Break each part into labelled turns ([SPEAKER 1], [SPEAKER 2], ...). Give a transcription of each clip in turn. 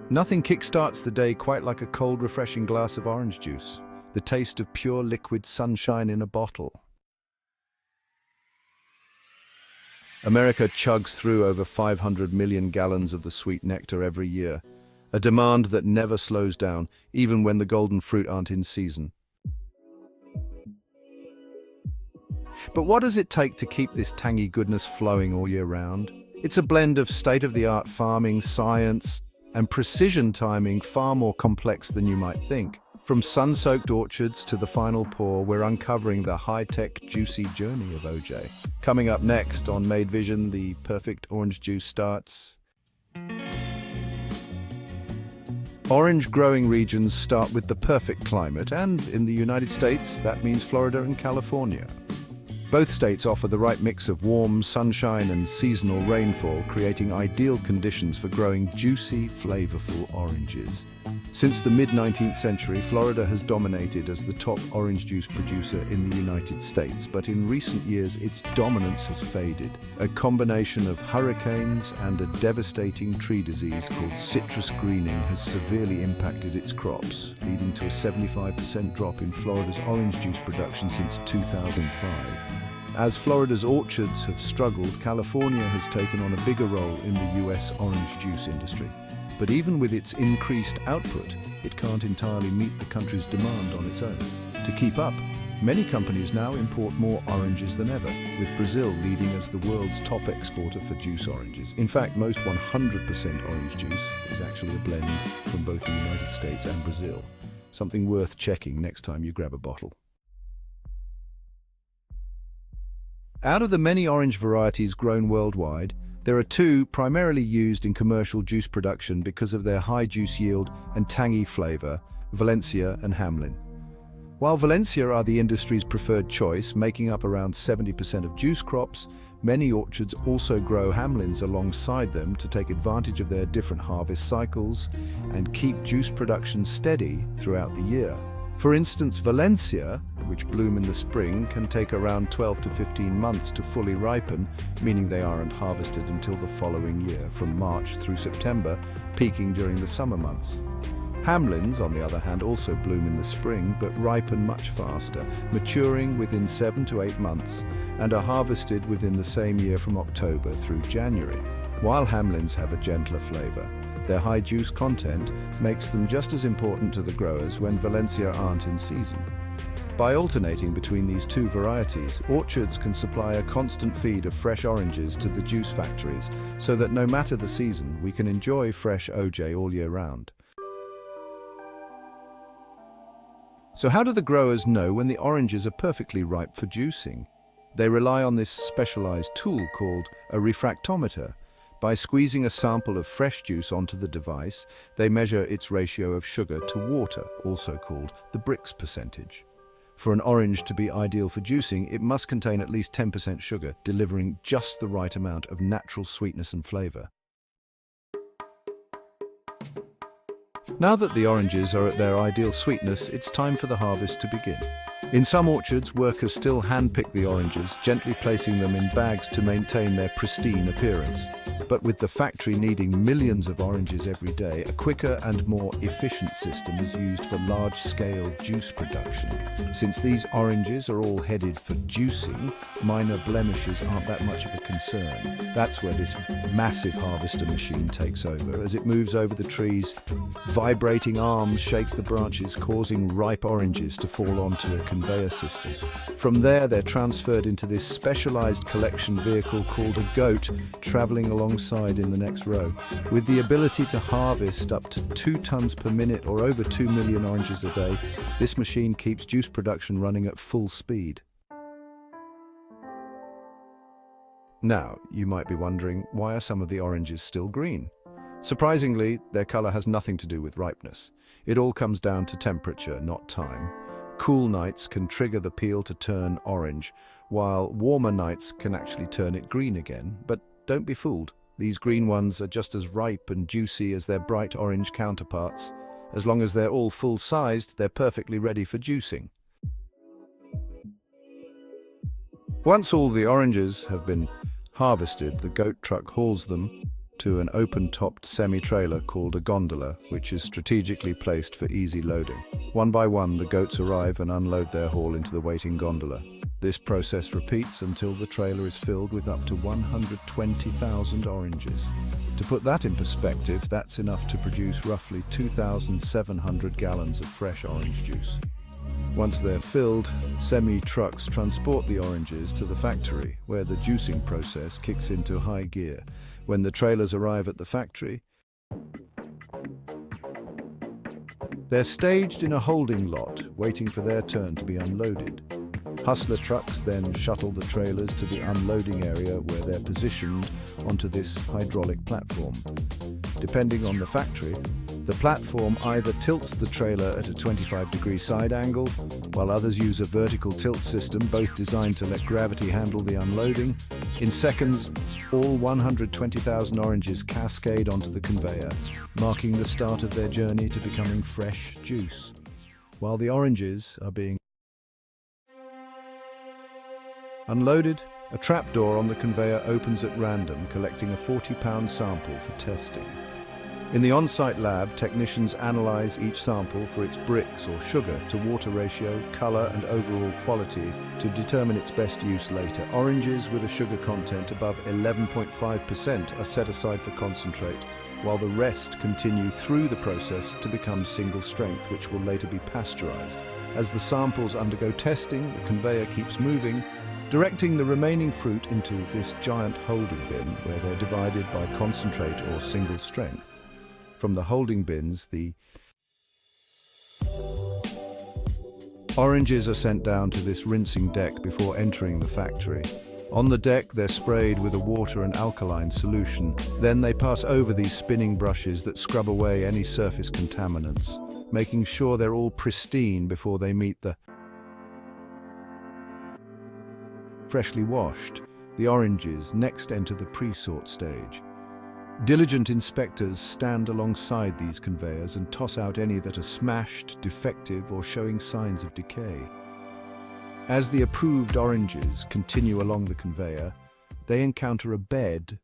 [SPEAKER 1] Nothing kickstarts the day quite like a cold, refreshing glass of orange juice. The taste of pure liquid sunshine in a bottle. America chugs through over 500 million gallons of the sweet nectar every year, a demand that never slows down, even when the golden fruit aren't in season. But what does it take to keep this tangy goodness flowing all year round? It's a blend of state-of-the-art farming, science, and precision timing, far more complex than you might think. From sun-soaked orchards to the final pour, we're uncovering the high-tech, juicy journey of OJ. Coming up next on Made Vision, the perfect orange juice starts. Orange growing regions start with the perfect climate, and in the United States, that means Florida and California. Both states offer the right mix of warm sunshine and seasonal rainfall, creating ideal conditions for growing juicy, flavorful oranges. Since the mid-19th century, Florida has dominated as the top orange juice producer in the United States, but in recent years its dominance has faded. A combination of hurricanes and a devastating tree disease called citrus greening has severely impacted its crops, leading to a 75% drop in Florida's orange juice production since 2005. As Florida's orchards have struggled, California has taken on a bigger role in the US orange juice industry. But even with its increased output, it can't entirely meet the country's demand on its own. To keep up, many companies now import more oranges than ever, with Brazil leading as the world's top exporter for juice oranges. In fact, most 100% orange juice is actually a blend from both the United States and Brazil. Something worth checking next time you grab a bottle. Out of the many orange varieties grown worldwide, there are two primarily used in commercial juice production because of their high juice yield and tangy flavor: Valencia and Hamlin. While Valencia are the industry's preferred choice, making up around 70% of juice crops, many orchards also grow Hamlins alongside them to take advantage of their different harvest cycles and keep juice production steady throughout the year. For instance, Valencia, which bloom in the spring, can take around 12 to 15 months to fully ripen, meaning they aren't harvested until the following year, from March through September, peaking during the summer months. Hamlins, on the other hand, also bloom in the spring, but ripen much faster, maturing within 7 to 8 months, and are harvested within the same year from October through January. While Hamlins have a gentler flavor, their high juice content makes them just as important to the growers when Valencia aren't in season. By alternating between these two varieties, orchards can supply a constant feed of fresh oranges to the juice factories, so that no matter the season, we can enjoy fresh OJ all year round. So how do the growers know when the oranges are perfectly ripe for juicing? They rely on this specialized tool called a refractometer. By squeezing a sample of fresh juice onto the device, they measure its ratio of sugar to water, also called the Brix percentage. For an orange to be ideal for juicing, it must contain at least 10% sugar, delivering just the right amount of natural sweetness and flavor. Now that the oranges are at their ideal sweetness, it's time for the harvest to begin. In some orchards, workers still hand-pick the oranges, gently placing them in bags to maintain their pristine appearance. But with the factory needing millions of oranges every day, a quicker and more efficient system is used for large-scale juice production. Since these oranges are all headed for juicing, minor blemishes aren't that much of a concern. That's where this massive harvester machine takes over. As it moves over the trees, vibrating arms shake the branches, causing ripe oranges to fall onto a conveyor system. From there, they're transferred into this specialized collection vehicle called a goat, traveling alongside in the next row. With the ability to harvest up to 2 tons per minute or over 2 million oranges a day, this machine keeps juice production running at full speed. Now, you might be wondering, why are some of the oranges still green? Surprisingly, their color has nothing to do with ripeness. It all comes down to temperature, not time. Cool nights can trigger the peel to turn orange, while warmer nights can actually turn it green again. But don't be fooled. These green ones are just as ripe and juicy as their bright orange counterparts. As long as they're all full-sized, they're perfectly ready for juicing. Once all the oranges have been harvested, the goat truck hauls them to an open-topped semi-trailer called a gondola, which is strategically placed for easy loading. One by one, the goats arrive and unload their haul into the waiting gondola. This process repeats until the trailer is filled with up to 120,000 oranges. To put that in perspective, that's enough to produce roughly 2,700 gallons of fresh orange juice. Once they're filled, semi-trucks transport the oranges to the factory, where the juicing process kicks into high gear. When the trailers arrive at the factory, they're staged in a holding lot, waiting for their turn to be unloaded. Hustler trucks then shuttle the trailers to the unloading area where they're positioned onto this hydraulic platform. Depending on the factory, the platform either tilts the trailer at a 25-degree side angle, while others use a vertical tilt system, both designed to let gravity handle the unloading. In seconds, all 120,000 oranges cascade onto the conveyor, marking the start of their journey to becoming fresh juice. While the oranges are being unloaded, a trapdoor on the conveyor opens at random, collecting a 40-pound sample for testing. In the on-site lab, technicians analyze each sample for its bricks or sugar to water ratio, color, and overall quality to determine its best use later. Oranges with a sugar content above 11.5% are set aside for concentrate, while the rest continue through the process to become single strength, which will later be pasteurized. As the samples undergo testing, the conveyor keeps moving, directing the remaining fruit into this giant holding bin where they're divided by concentrate or single strength. From the holding bins, the oranges are sent down to this rinsing deck before entering the factory. On the deck, they're sprayed with a water and alkaline solution. Then they pass over these spinning brushes that scrub away any surface contaminants, making sure they're all pristine before they meet the freshly washed. The oranges next enter the pre-sort stage. Diligent inspectors stand alongside these conveyors and toss out any that are smashed, defective, or showing signs of decay. As the approved oranges continue along the conveyor, they encounter a bed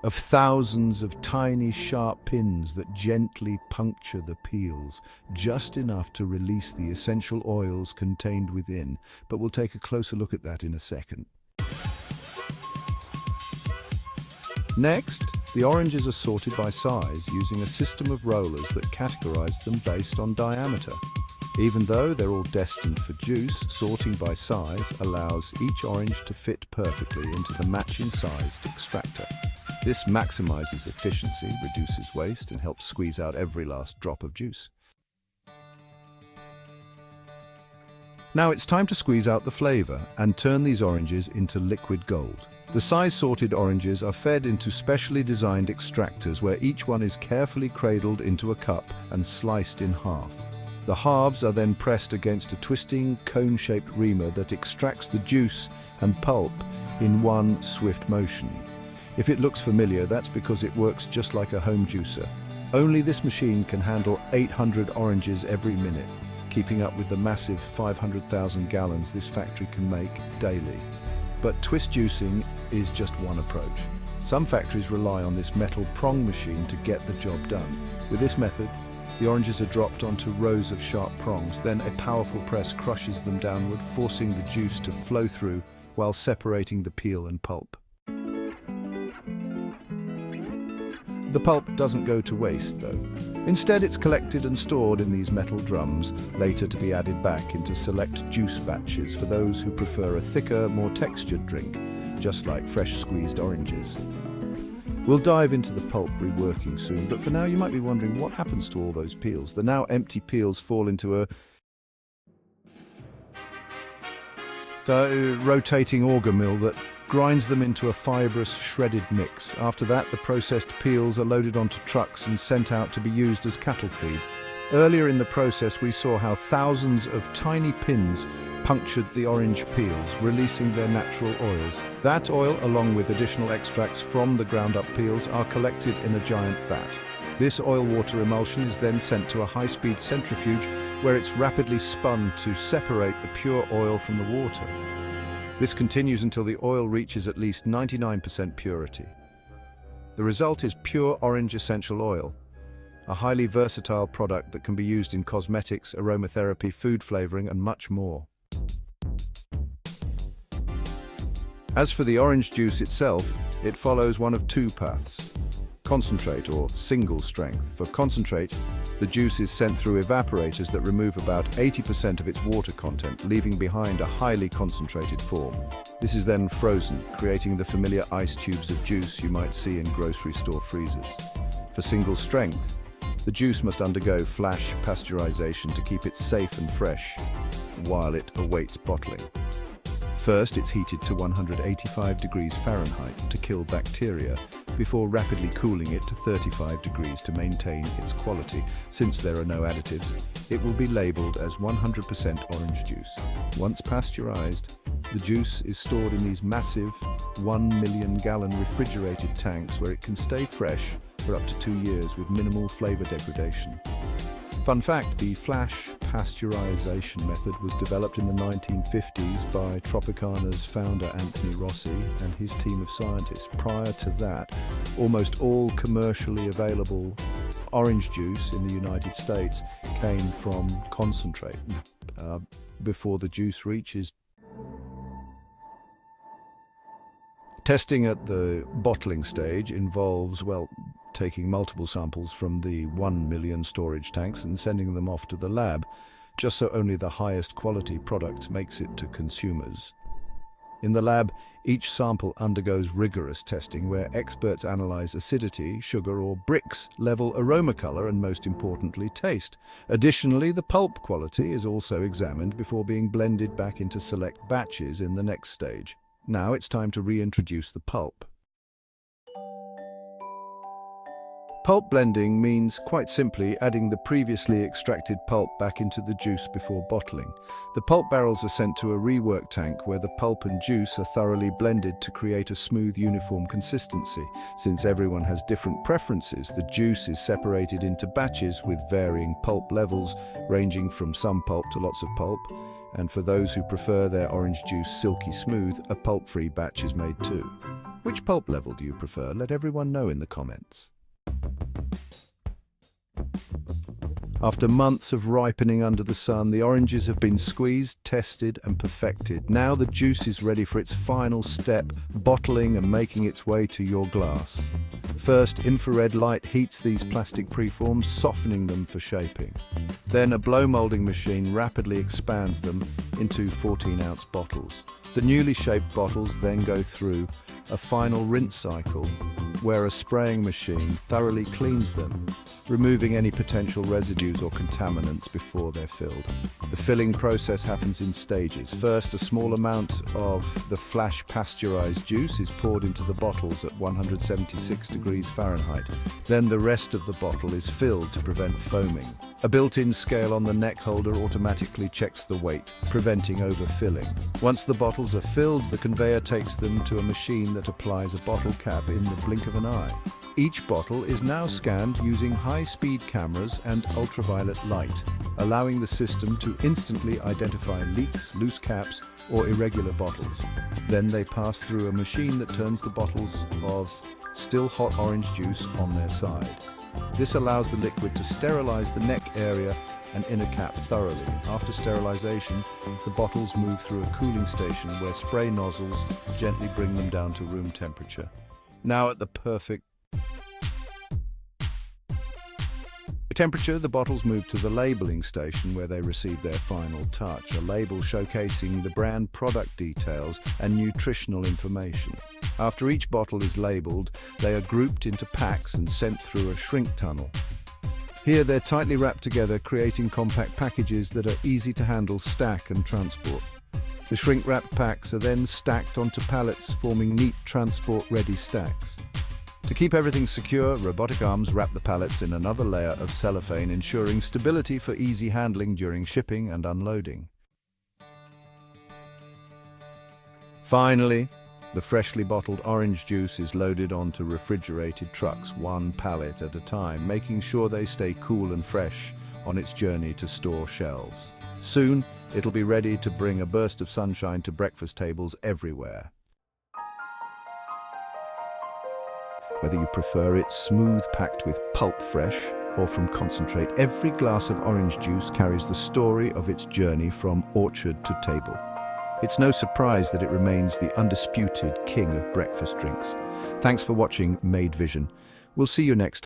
[SPEAKER 1] of thousands of tiny, sharp pins that gently puncture the peels, just enough to release the essential oils contained within. But we'll take a closer look at that in a second. Next, the oranges are sorted by size using a system of rollers that categorize them based on diameter. Even though they're all destined for juice, sorting by size allows each orange to fit perfectly into the matching sized extractor. This maximizes efficiency, reduces waste, and helps squeeze out every last drop of juice. Now it's time to squeeze out the flavor and turn these oranges into liquid gold. The size-sorted oranges are fed into specially designed extractors where each one is carefully cradled into a cup and sliced in half. The halves are then pressed against a twisting, cone-shaped reamer that extracts the juice and pulp in one swift motion. If it looks familiar, that's because it works just like a home juicer. Only this machine can handle 800 oranges every minute, keeping up with the massive 500,000 gallons this factory can make daily. But twist juicing is just one approach. Some factories rely on this metal prong machine to get the job done. With this method, the oranges are dropped onto rows of sharp prongs. Then a powerful press crushes them downward, forcing the juice to flow through while separating the peel and pulp. The pulp doesn't go to waste, though. Instead, it's collected and stored in these metal drums, later to be added back into select juice batches for those who prefer a thicker, more textured drink, just like fresh squeezed oranges. We'll dive into the pulp reworking soon, but for now you might be wondering what happens to all those peels. The now empty peels fall into a rotating auger mill that grinds them into a fibrous, shredded mix. After that, the processed peels are loaded onto trucks and sent out to be used as cattle feed. Earlier in the process, we saw how thousands of tiny pins punctured the orange peels, releasing their natural oils. That oil, along with additional extracts from the ground-up peels, are collected in a giant vat. This oil-water emulsion is then sent to a high-speed centrifuge where it's rapidly spun to separate the pure oil from the water. This continues until the oil reaches at least 99% purity. The result is pure orange essential oil, a highly versatile product that can be used in cosmetics, aromatherapy, food flavoring, and much more. As for the orange juice itself, it follows one of two paths: concentrate or single strength. For concentrate, the juice is sent through evaporators that remove about 80% of its water content, leaving behind a highly concentrated form. This is then frozen, creating the familiar ice tubes of juice you might see in grocery store freezers. For single strength, the juice must undergo flash pasteurization to keep it safe and fresh while it awaits bottling. First, it's heated to 185 degrees Fahrenheit to kill bacteria, before rapidly cooling it to 35 degrees to maintain its quality. Since there are no additives, it will be labeled as 100% orange juice. Once pasteurized, the juice is stored in these massive 1 million-gallon refrigerated tanks where it can stay fresh for up to 2 years with minimal flavor degradation. Fun fact, the flash pasteurization method was developed in the 1950s by Tropicana's founder Anthony Rossi and his team of scientists. Prior to that, almost all commercially available orange juice in the United States came from concentrate before the juice reaches. Testing at the bottling stage involves, taking multiple samples from the 1 million storage tanks and sending them off to the lab, just so only the highest quality product makes it to consumers. In the lab, each sample undergoes rigorous testing where experts analyze acidity, sugar or Brix level, aroma color, and most importantly, taste. Additionally, the pulp quality is also examined before being blended back into select batches in the next stage. Now it's time to reintroduce the pulp. Pulp blending means, quite simply, adding the previously extracted pulp back into the juice before bottling. The pulp barrels are sent to a rework tank where the pulp and juice are thoroughly blended to create a smooth, uniform consistency. Since everyone has different preferences, the juice is separated into batches with varying pulp levels, ranging from some pulp to lots of pulp. And for those who prefer their orange juice silky smooth, a pulp-free batch is made too. Which pulp level do you prefer? Let everyone know in the comments. After months of ripening under the sun, the oranges have been squeezed, tested and perfected. Now the juice is ready for its final step, bottling and making its way to your glass. First, infrared light heats these plastic preforms, softening them for shaping. Then a blow molding machine rapidly expands them into 14-ounce bottles. The newly shaped bottles then go through a final rinse cycle where a spraying machine thoroughly cleans them, removing any potential residues or contaminants before they're filled. The filling process happens in stages. First, a small amount of the flash pasteurized juice is poured into the bottles at 176 degrees Fahrenheit. Then the rest of the bottle is filled to prevent foaming. A built-in scale on the neck holder automatically checks the weight, preventing overfilling. Once the bottles are filled, the conveyor takes them to a machine that applies a bottle cap in the blink of an eye. Each bottle is now scanned using high-speed cameras and ultraviolet light, allowing the system to instantly identify leaks, loose caps, or irregular bottles. Then they pass through a machine that turns the bottles of still hot orange juice on their side. This allows the liquid to sterilize the neck area and inner cap thoroughly. After sterilization, the bottles move through a cooling station where spray nozzles gently bring them down to room temperature. Now at the perfect temperature, the bottles move to the labeling station where they receive their final touch, a label showcasing the brand, product details and nutritional information. After each bottle is labeled, they are grouped into packs and sent through a shrink tunnel. Here they're tightly wrapped together, creating compact packages that are easy to handle, stack and transport. The shrink-wrapped packs are then stacked onto pallets, forming neat transport-ready stacks. To keep everything secure, robotic arms wrap the pallets in another layer of cellophane, ensuring stability for easy handling during shipping and unloading. Finally, the freshly bottled orange juice is loaded onto refrigerated trucks, one pallet at a time, making sure they stay cool and fresh on its journey to store shelves. Soon, It'll be ready to bring a burst of sunshine to breakfast tables everywhere. Whether you prefer it smooth packed with pulp fresh or from concentrate, every glass of orange juice carries the story of its journey from orchard to table. It's no surprise that it remains the undisputed king of breakfast drinks. Thanks for watching Made Vision. We'll see you next time.